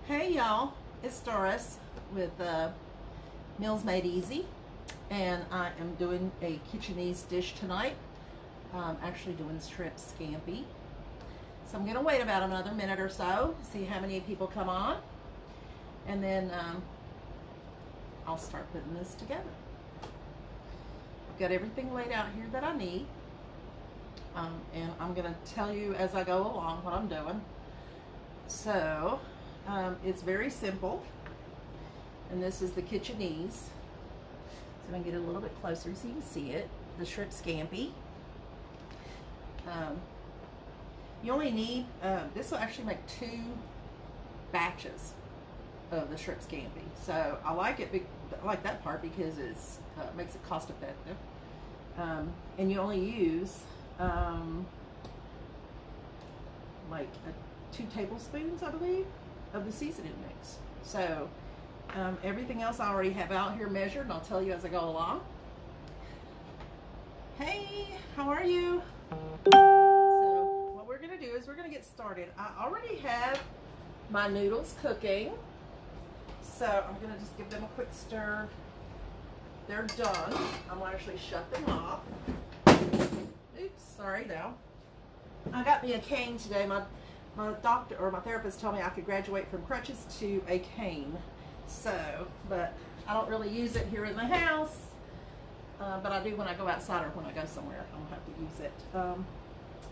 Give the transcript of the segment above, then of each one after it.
Hey y'all, it's Doris with Meals Made Easy, and I am doing a Kitcheneez dish tonight. I'm actually doing shrimp scampi. So I'm gonna wait about another minute or so, see how many people come on, and then I'll start putting this together. I've got everything laid out here that I need, and I'm gonna tell you as I go along what I'm doing. So it's very simple, and this is the Kitcheneez. So I'm gonna get a little bit closer so you can see it. The shrimp scampi. You only need, this will actually make 2 batches of the shrimp scampi. So I like it, I like that part because it makes it cost effective. And you only use like 2 tablespoons, I believe, of the seasoning mix. So everything else I already have out here measured, and I'll tell you as I go along. Hey, how are you? So what we're gonna do is we're gonna get started. I already have my noodles cooking, so I'm gonna just give them a quick stir. They're done. I'm gonna actually shut them off. Oops, sorry now. I got me a cane today. My doctor or my therapist told me I could graduate from crutches to a cane. So, but I don't really use it here in the house. But I do when I go outside or when I go somewhere. I don't have to use it.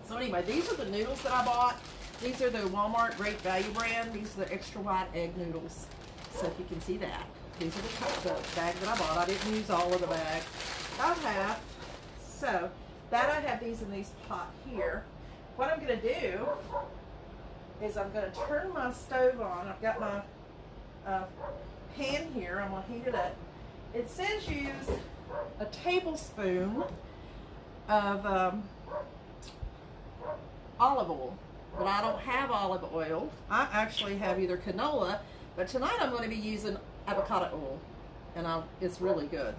So anyway, these are the noodles that I bought. These are the Walmart Great Value brand. These are the extra wide egg noodles. So if you can see that. These are the bag that I bought. I didn't use all of the bag. About half. So that I have these in these pot here. What I'm going to do is I'm going to turn my stove on. I've got my pan here. I'm going to heat it up. It says use a tablespoon of olive oil, but I don't have olive oil. I actually have either canola, but tonight I'm going to be using avocado oil, and it's really good,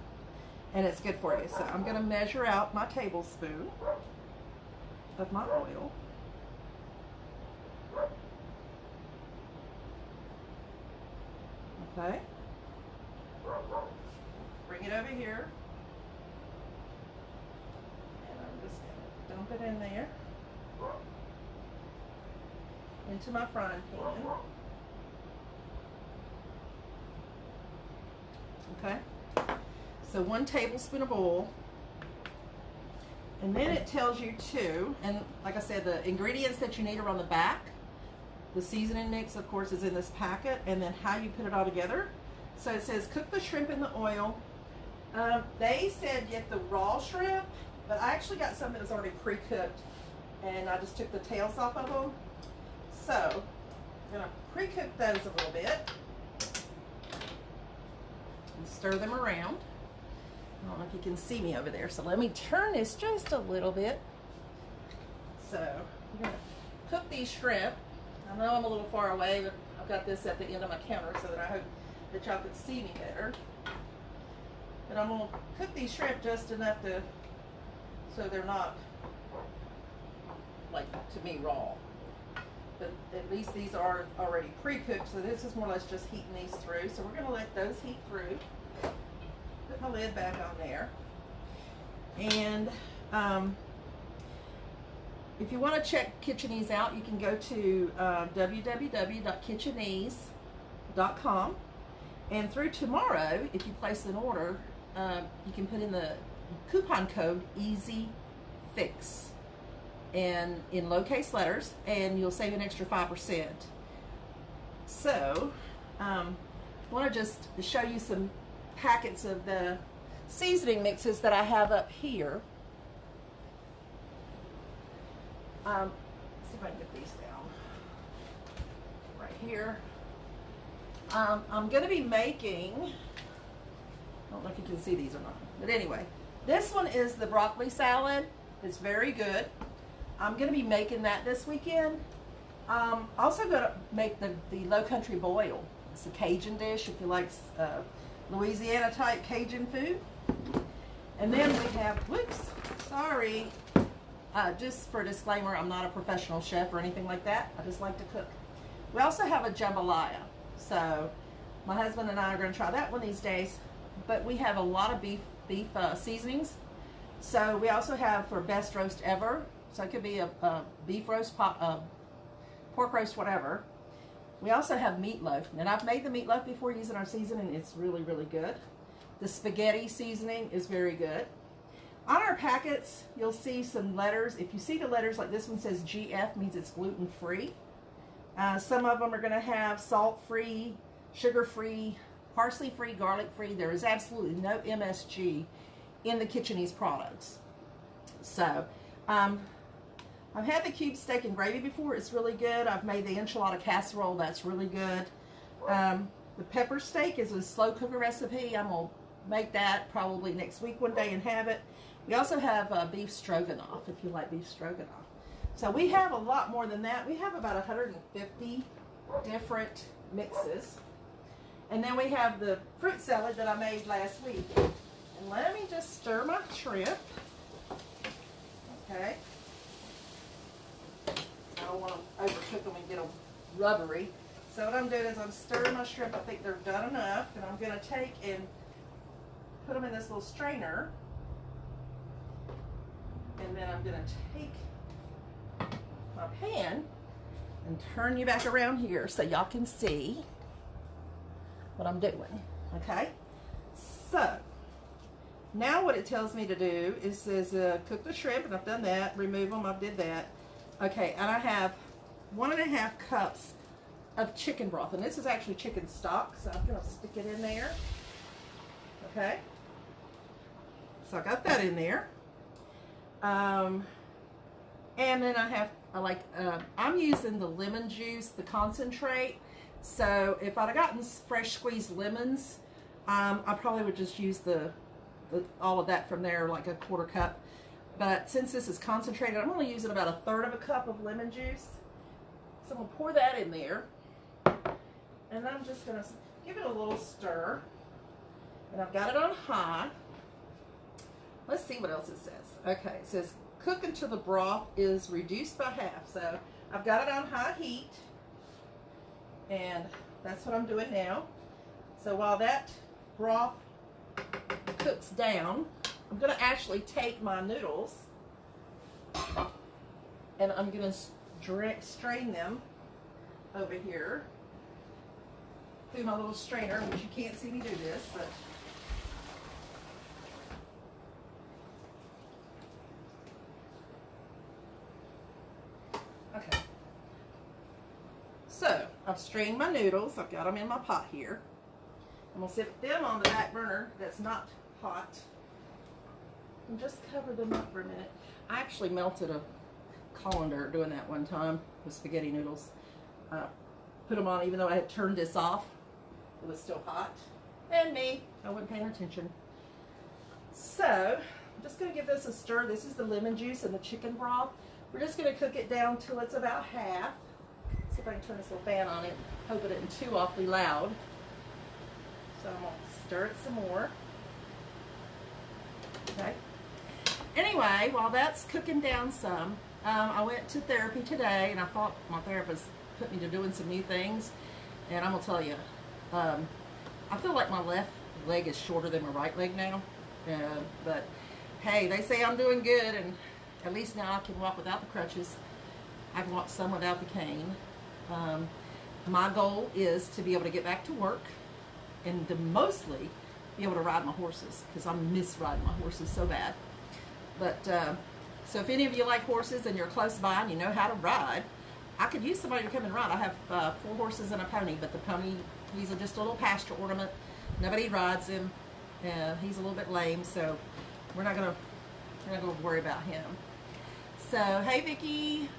and it's good for you. So I'm going to measure out my tablespoon of my oil. Okay. Bring it over here. And I'm just going to dump it in there. Into my frying pan. Okay. So 1 tablespoon of oil. And then it tells you to, and like I said, the ingredients that you need are on the back. The seasoning mix, of course, is in this packet, and then how you put it all together. So it says cook the shrimp in the oil. They said get the raw shrimp, but I actually got some that was already pre-cooked, and I just took the tails off of them. So I'm going to pre-cook those a little bit and stir them around. I don't know if you can see me over there, so let me turn this just a little bit. So I'm going to cook these shrimp. I know I'm a little far away, but I've got this at the end of my counter so that I hope that y'all can see me better. But I'm going to cook these shrimp just enough so they're not, like, to me, raw. But at least these are already pre-cooked, so this is more or less just heating these through. So we're going to let those heat through. Put my lid back on there. And if you want to check Kitcheneez out, you can go to www.kitcheneez.com, and through tomorrow, if you place an order, you can put in the coupon code EasyFix and in lowercase letters, and you'll save an extra 5%. So I want to just show you some packets of the seasoning mixes that I have up here. Let's see if I can get these down right here. I'm going to be making, I don't know if you can see these or not, but anyway, this one is the broccoli salad. It's very good. I'm going to be making that this weekend. Also going to make the Low Country boil. It's a Cajun dish if you like Louisiana type Cajun food. And then we have, whoops, sorry. Just for a disclaimer, I'm not a professional chef or anything like that. I just like to cook. We also have a jambalaya. So my husband and I are going to try that one these days. But we have a lot of beef seasonings. So we also have for best roast ever. So it could be a beef roast, pork roast, whatever. We also have meatloaf. And I've made the meatloaf before using our seasoning. It's really, really good. The spaghetti seasoning is very good. On our packets, you'll see some letters. If you see the letters like this one says GF, means it's gluten-free. Some of them are going to have salt-free, sugar-free, parsley-free, garlic-free. There is absolutely no MSG in the Kitcheneez products. So, I've had the cube steak and gravy before. It's really good. I've made the enchilada casserole. That's really good. The pepper steak is a slow cooker recipe. I'm going to make that probably next week one day and have it. We also have beef stroganoff, if you like beef stroganoff. So we have a lot more than that. We have about 150 different mixes. And then we have the fruit salad that I made last week. And let me just stir my shrimp. Okay. I don't want to overcook them and get them rubbery. So what I'm doing is I'm stirring my shrimp. I think they're done enough. And I'm going to take and put them in this little strainer. And then I'm going to take my pan and turn you back around here so y'all can see what I'm doing. Okay? So, now what it tells me to do is says cook the shrimp, and I've done that. Remove them, I did that. Okay, and I have 1.5 cups of chicken broth, and this is actually chicken stock, so I'm going to stick it in there. Okay? So I got that in there. And then I'm using the lemon juice, the concentrate. So if I'd have gotten fresh squeezed lemons, I probably would just use all of that from there, like a 1/4 cup. But since this is concentrated, I'm only using about 1/3 cup of lemon juice. So I'm going to pour that in there. And I'm just going to give it a little stir. And I've got it on high. Let's see what else it says. Okay, it says cook until the broth is reduced by half. So I've got it on high heat. And that's what I'm doing now. So while that broth cooks down, I'm going to actually take my noodles and I'm going to strain them over here through my little strainer, which you can't see me do this, but okay. So I've strained my noodles. I've got them in my pot here. I'm going to set them on the back burner that's not hot and just cover them up for a minute. I actually melted a colander doing that one time with spaghetti noodles. Put them on even though I had turned this off. It was still hot. And me, I wasn't paying attention. So I'm just going to give this a stir. This is the lemon juice and the chicken broth. We're just going to cook it down till it's about half. See if I can turn this little fan on it. Hope it isn't too awfully loud. So I'm going to stir it some more. Okay. Anyway, while that's cooking down some, I went to therapy today, and I thought my therapist put me to doing some new things. And I'm going to tell you, I feel like my left leg is shorter than my right leg now. But hey, they say I'm doing good, and at least now I can walk without the crutches. I can walk some without the cane. My goal is to be able to get back to work and to mostly be able to ride my horses, because I miss riding my horses so bad. But so if any of you like horses and you're close by and you know how to ride, I could use somebody to come and ride. I have 4 horses and a pony, but the pony, he's just a little pasture ornament. Nobody rides him. He's a little bit lame, so we're not gonna worry about him. So hey Vicki,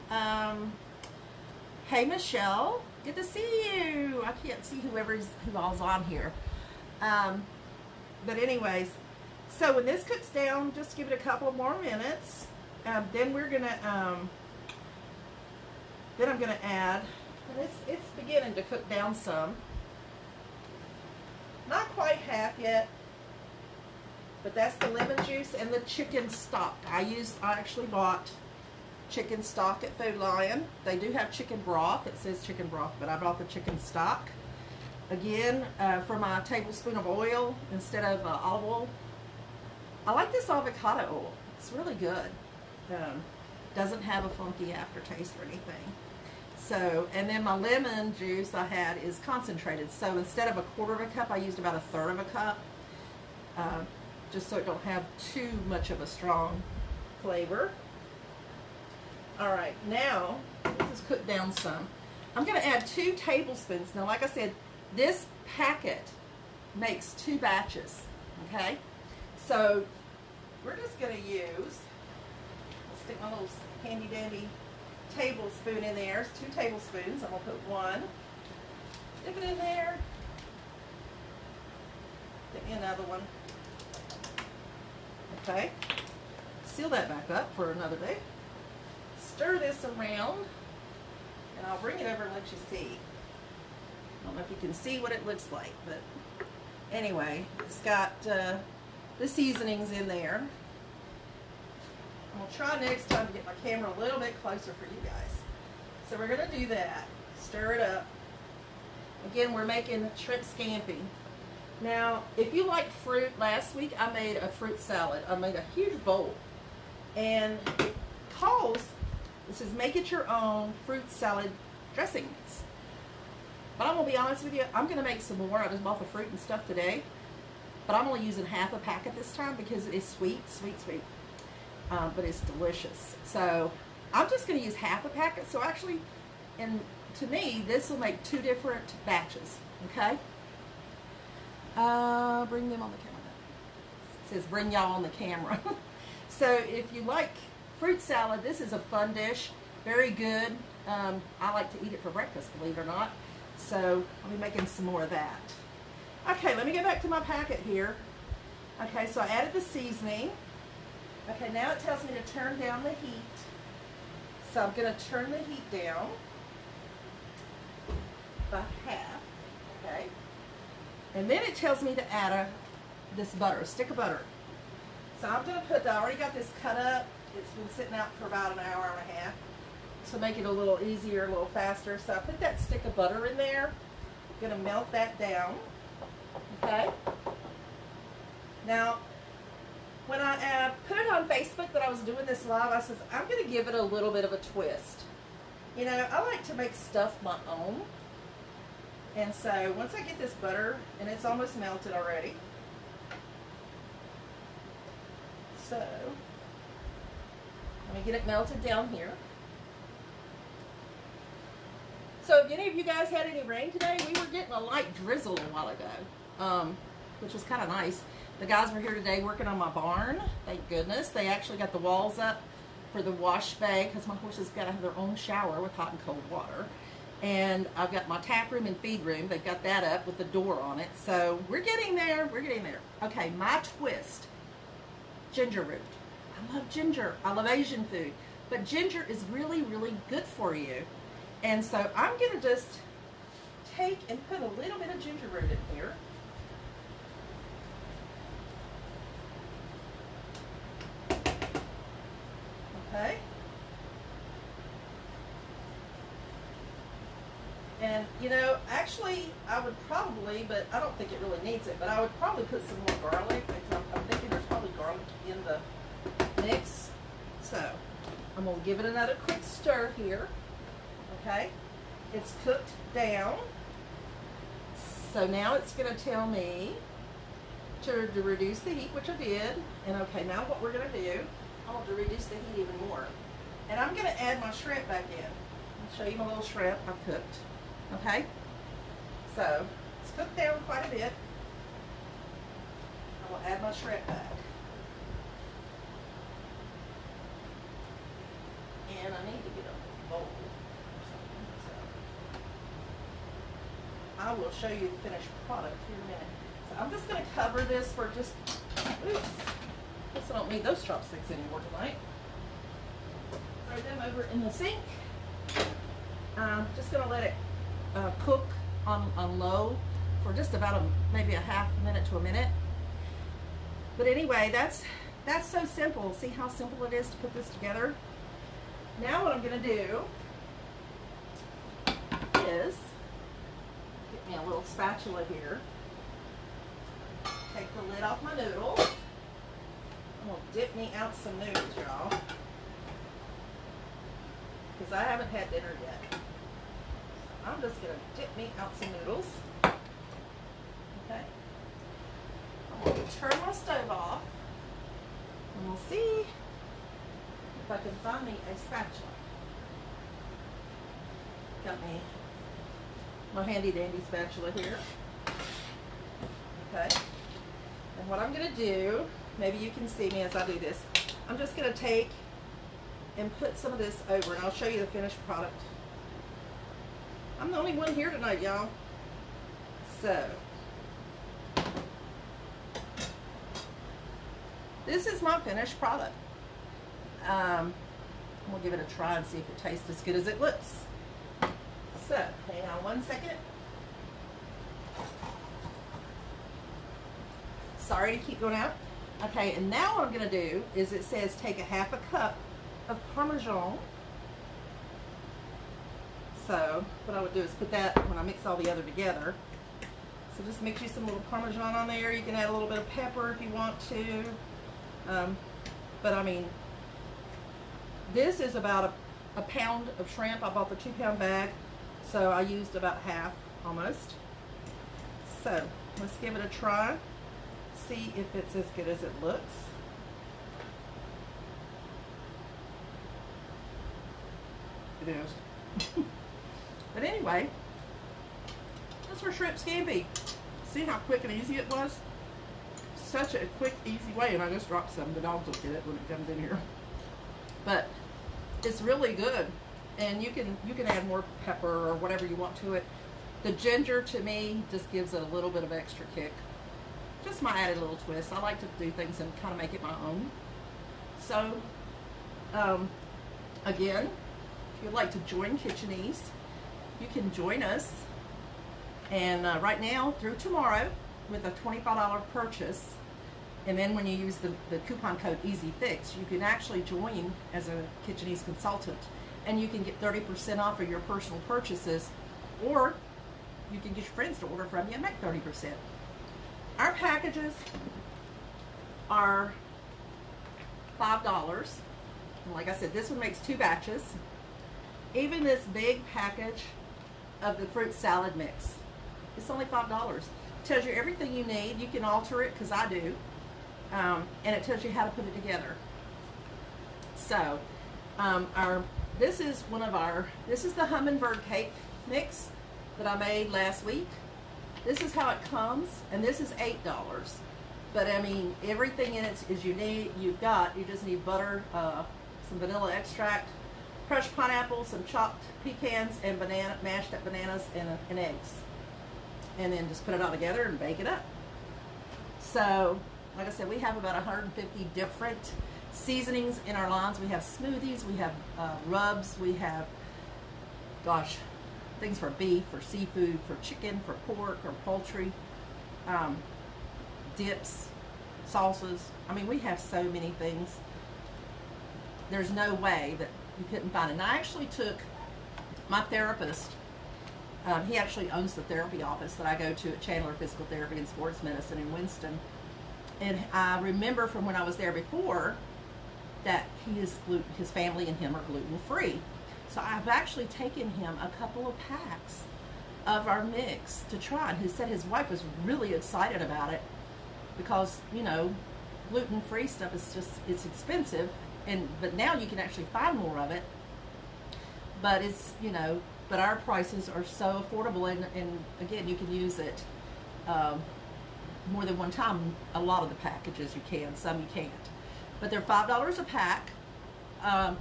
hey Michelle, good to see you. I can't see who all's on here. But anyways, so when this cooks down, just give it a couple more minutes. Then we're gonna then I'm gonna add, and it's beginning to cook down some. Not quite half yet, but that's the lemon juice and the chicken stock. I actually bought chicken stock at Food Lion. They do have chicken broth. It says chicken broth, but I bought the chicken stock. again, for my tablespoon of oil instead of olive oil. I like this avocado oil. It's really good. Doesn't have a funky aftertaste or anything. So, and then my lemon juice I had is concentrated. So instead of a quarter of a cup, I used about a third of a cup, just so it don't have too much of a strong flavor. All right, now this is cooked down some. I'm going to add 2 tablespoons. Now, like I said, this packet makes 2 batches. Okay, so we're just going to use. I'll stick my little handy dandy tablespoon in there. It's 2 tablespoons. I'm going to put 1. Stick it in there. Get me another one. Okay. Seal that back up for another day. Stir this around, and I'll bring it over and let you see. I don't know if you can see what it looks like, but anyway, it's got the seasonings in there. I'll try next time to get my camera a little bit closer for you guys. So we're going to do that. Stir it up. Again, we're making shrimp scampi. Now, if you like fruit, last week I made a fruit salad. I made a huge bowl. And it calls, this is make it your own fruit salad dressing mix. But I'm going to be honest with you, I'm going to make some more. I just bought the fruit and stuff today. But I'm only using half a packet this time because it is sweet. But it's delicious. So I'm just going to use half a packet. So actually, and to me, this will make 2 different batches. Okay? Bring them on the camera. It says bring y'all on the camera. So if you like fruit salad, this is a fun dish. Very good. I like to eat it for breakfast, believe it or not. So I'll be making some more of that. Okay, let me get back to my packet here. Okay, so I added the seasoning. Okay, now it tells me to turn down the heat. So I'm going to turn the heat down by half. Okay. And then it tells me to add this butter, a stick of butter. So I'm going to put, I already got this cut up. It's been sitting out for about an hour and a half to make it a little easier, a little faster. So I put that stick of butter in there. I'm going to melt that down. Okay. Now, when I put it on Facebook that I was doing this live, I said, I'm going to give it a little bit of a twist. You know, I like to make stuff my own. And so once I get this butter, and it's almost melted already. So, let me get it melted down here. So if any of you guys had any rain today, we were getting a light drizzle a while ago, which was kind of nice. The guys were here today working on my barn. Thank goodness. They actually got the walls up for the wash bay because my horses got to have their own shower with hot and cold water. And I've got my tap room and feed room. They've got that up with the door on it. So we're getting there. We're getting there. Okay, my twist. Ginger root. I love ginger. I love Asian food. But ginger is really, really good for you. And so I'm going to just take and put a little bit of ginger root in here. Okay. And, you know, actually, I would probably, but I don't think it really needs it, but I would probably put some more garlic, because I'm thinking there's probably garlic in the mix. So, I'm going to give it another quick stir here. Okay? It's cooked down. So now it's going to tell me to reduce the heat, which I did. And okay, now what we're going to do, I want to reduce the heat even more. And I'm going to add my shrimp back in. I'll show you my little shrimp I've cooked. Okay? So, it's cooked down quite a bit. I will add my shrimp back. And I need to get a bowl or something. So, I will show you the finished product here in a minute. So, I'm just going to cover this for just, oops. Guess I don't need those chopsticks anymore tonight. Throw them over in the sink. I'm just going to let it cook on low for just about maybe a half minute to a minute. But anyway, that's so simple. See how simple it is to put this together? Now what I'm going to do is get me a little old spatula here. Take the lid off my noodles. I'm gonna dip me out some noodles, y'all, because I haven't had dinner yet. So I'm just gonna dip me out some noodles. Okay. I'm gonna turn my stove off, and we'll see if I can find me a spatula. Got me my handy dandy spatula here. Okay. And what I'm going to do, maybe you can see me as I do this, I'm just going to take and put some of this over, and I'll show you the finished product. I'm the only one here tonight, y'all. So, this is my finished product. I'm going to give it a try and see if it tastes as good as it looks. So, hang on one second. Sorry to keep going out. Okay, and now what I'm going to do is, it says take a half a cup of Parmesan. So what I would do is put that when I mix all the other together. So just mix you some little Parmesan on there. You can add a little bit of pepper if you want to. But I mean, this is about a pound of shrimp. I bought the 2-pound bag, so I used about half almost. So let's give it a try. See if it's as good as it looks. It is. But anyway, that's our shrimp scampi. See how quick and easy it was? Such a quick, easy way, and I just dropped some. The dogs will get it when it comes in here. But it's really good, and you can add more pepper or whatever you want to it. The ginger, to me, just gives it a little bit of extra kick. Just my added little twist. I like to do things and kind of make it my own. So, again, if you'd like to join Kitcheneez, you can join us. And right now, through tomorrow, with a $25 purchase, and then when you use the coupon code EasyFix, you can actually join as a Kitcheneez consultant, and you can get 30% off of your personal purchases, or you can get your friends to order from you and make 30%. Our packages are $5. And like I said, this one makes 2 batches. Even this big package of the fruit salad mix, it's only $5. It tells you everything you need. You can alter it, because I do. And it tells you how to put it together. So, this is the hummingbird cake mix that I made last week. This is how it comes, and this is $8. But I mean, everything in it is you just need butter, some vanilla extract, crushed pineapple, some chopped pecans, and mashed up bananas, and eggs. And then just put it all together and bake it up. So, like I said, we have about 150 different seasonings in our lines. We have smoothies, we have rubs, we have, gosh, things for beef, for seafood, for chicken, for pork or poultry, dips, salsas. I mean, we have so many things. There's no way that you couldn't find it. And I actually took my therapist. He actually owns the therapy office that I go to at Chandler Physical Therapy and Sports Medicine in Winston. And I remember from when I was there before that his family and him are gluten-free. So I've actually taken him a couple of packs of our mix to try. And he said his wife was really excited about it because, you know, gluten-free stuff is it's expensive, but now you can actually find more of it. But it's, you know, but our prices are so affordable, and again, you can use it more than one time. A lot of the packages you can, some you can't. But they're $5 a pack.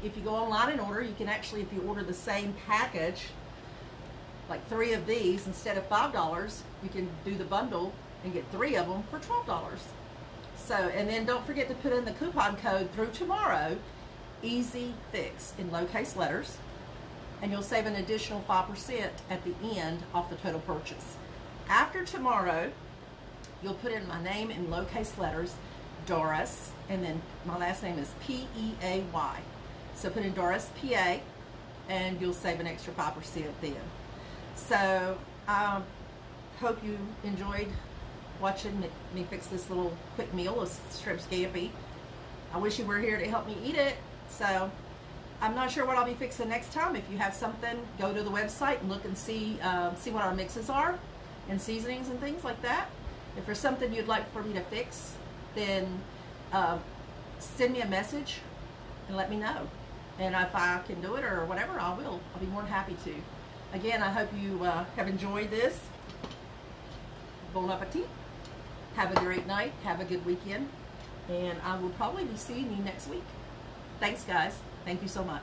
If you go online and order, you can actually, if you order the same package, like 3 of these, instead of $5, you can do the bundle and get 3 of them for $12. So, and then don't forget to put in the coupon code through tomorrow, EasyFix, in lowercase letters, and you'll save an additional 5% at the end off the total purchase. After tomorrow, you'll put in my name in lowercase letters, Doris, and then my last name is P-E-A-Y. So put in Doris P-A, and you'll save an extra 5% then. So hope you enjoyed watching me fix this little quick meal of shrimp scampi. I wish you were here to help me eat it. So I'm not sure what I'll be fixing next time. If you have something, go to the website and look and see what our mixes are and seasonings and things like that. If there's something you'd like for me to fix, then send me a message and let me know. And if I can do it or whatever, I will. I'll be more than happy to. Again, I hope you have enjoyed this. Bon appetit. Have a great night. Have a good weekend. And I will probably be seeing you next week. Thanks, guys. Thank you so much.